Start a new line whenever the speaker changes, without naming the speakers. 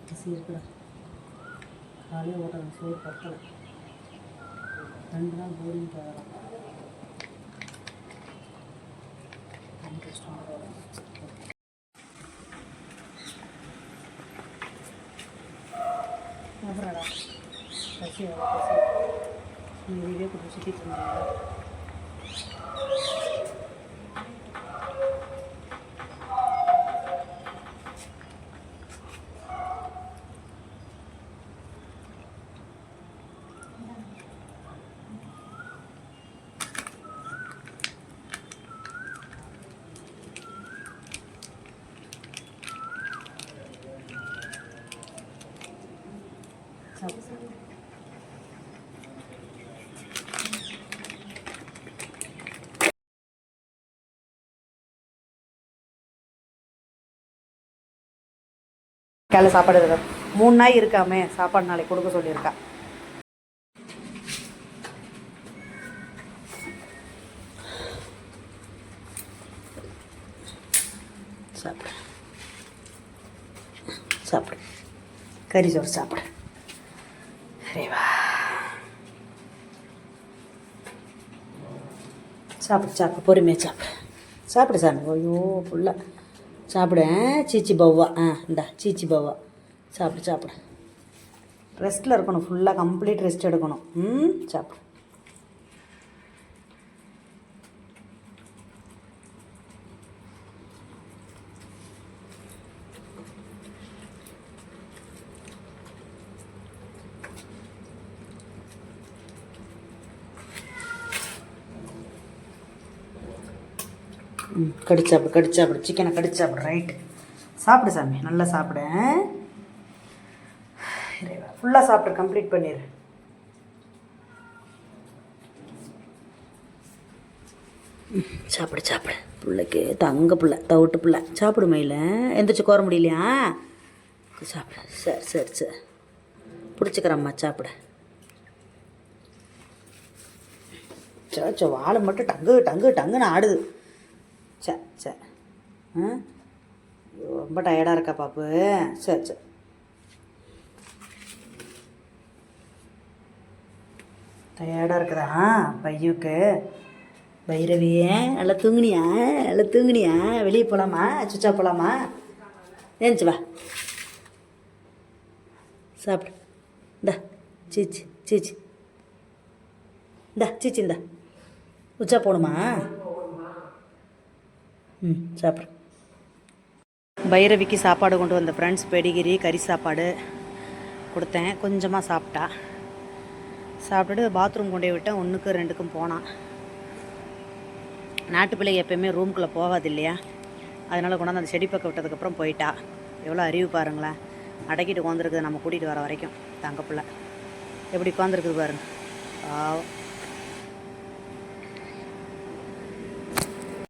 பசி இருக்குல்ல, காலையில் ஓட்டுற சோறு பத்தலை, 2 நாள் போரிங் போகலாம். அப்புறம்டா பசி பசி நீங்கள் வீடியோ கொஞ்சம் சுற்றிட்டு இருந்தீங்களா? காலை சாப்பாடு 3 நாய் இருக்காமே, சாப்பாடு நாளைக்கு கொடுக்க சொல்லியிருக்கா. சாப்பிடு சாப்பிடு, கறி சோறு சாப்பிடு. அரேவா, சாப்பிடு சாப்பிடு, பொறுமையாக சாப்பிடு. சாப்பிடு சாமி. ஐயோ புள்ள சாப்பிடு. சீச்சி பவ்வா. இந்தா சீச்சி பவ்வா சாப்பிடு சாப்பிடு. ரெஸ்ட்டில் இருக்கணும், ஃபுல்லாக கம்ப்ளீட் ரெஸ்ட் எடுக்கணும். சாப்பிடு. கடிச்சாப்பிடு கடிச்சாப்பிடு, சிக்கனை கடிச்சாப்பிடு. ரைட்டு, சாப்பிடு சாமி, நல்லா சாப்பிடு. ஃபுல்லாக சாப்பிட்டு கம்ப்ளீட் பண்ணிடு. சாப்பிடு சாப்பிடு. பிள்ளைக்கு தங்க பிள்ளை, தவிட்டு பிள்ளை. சாப்பிடு மயில. எந்திரிச்சு கோர முடியலையா? சாப்பிடு. சரி சரி சரி, பிடிச்சிக்கிறம்மா. சாப்பிடு. சே வாழை மட்டும் டங்கு டங்கு டங்குன்னு ஆடுது. சே சே ரொம்ப டயர்டாக இருக்கா பாப்பு? சரி சரி. டயர்டாக இருக்குதா பையனுக்கு? பைரவியே நல்லா தூங்குனியா? நல்லா தூங்குனியா? வெளியே போகலாமா? சுச்சா போகலாமா? ஏஞ்சி வா, சாப்பிடு. இந்தா சீச்சி சீச்சி, இந்தா சீச்சி, இந்தா உச்சா போகணுமா? சாப்பிடு. பைரவிக்கு சாப்பாடு கொண்டு வந்த ஃப்ரெண்ட்ஸ், பெடிகிரி கறி சாப்பாடு கொடுத்தேன். கொஞ்சமாக சாப்பிட்டா. சாப்பிட்டுட்டு பாத்ரூம் கொண்டு போய் விட்டேன். 1க்கு 2க்கும் போனான். நாட்டு பிள்ளை எப்போயுமே ரூம்குள்ளே போகாது இல்லையா, அதனால் கொண்டாந்து அந்த செடி பக்கம் விட்டதுக்கப்புறம் போயிட்டா. எவ்வளோ அறிவு பாருங்களேன், அடக்கிட்டு உட்காந்துருக்குது நம்ம கூட்டிகிட்டு வர வரைக்கும். தங்க பிள்ளை எப்படி உட்காந்துருக்குது பாருங்க, பாவம்.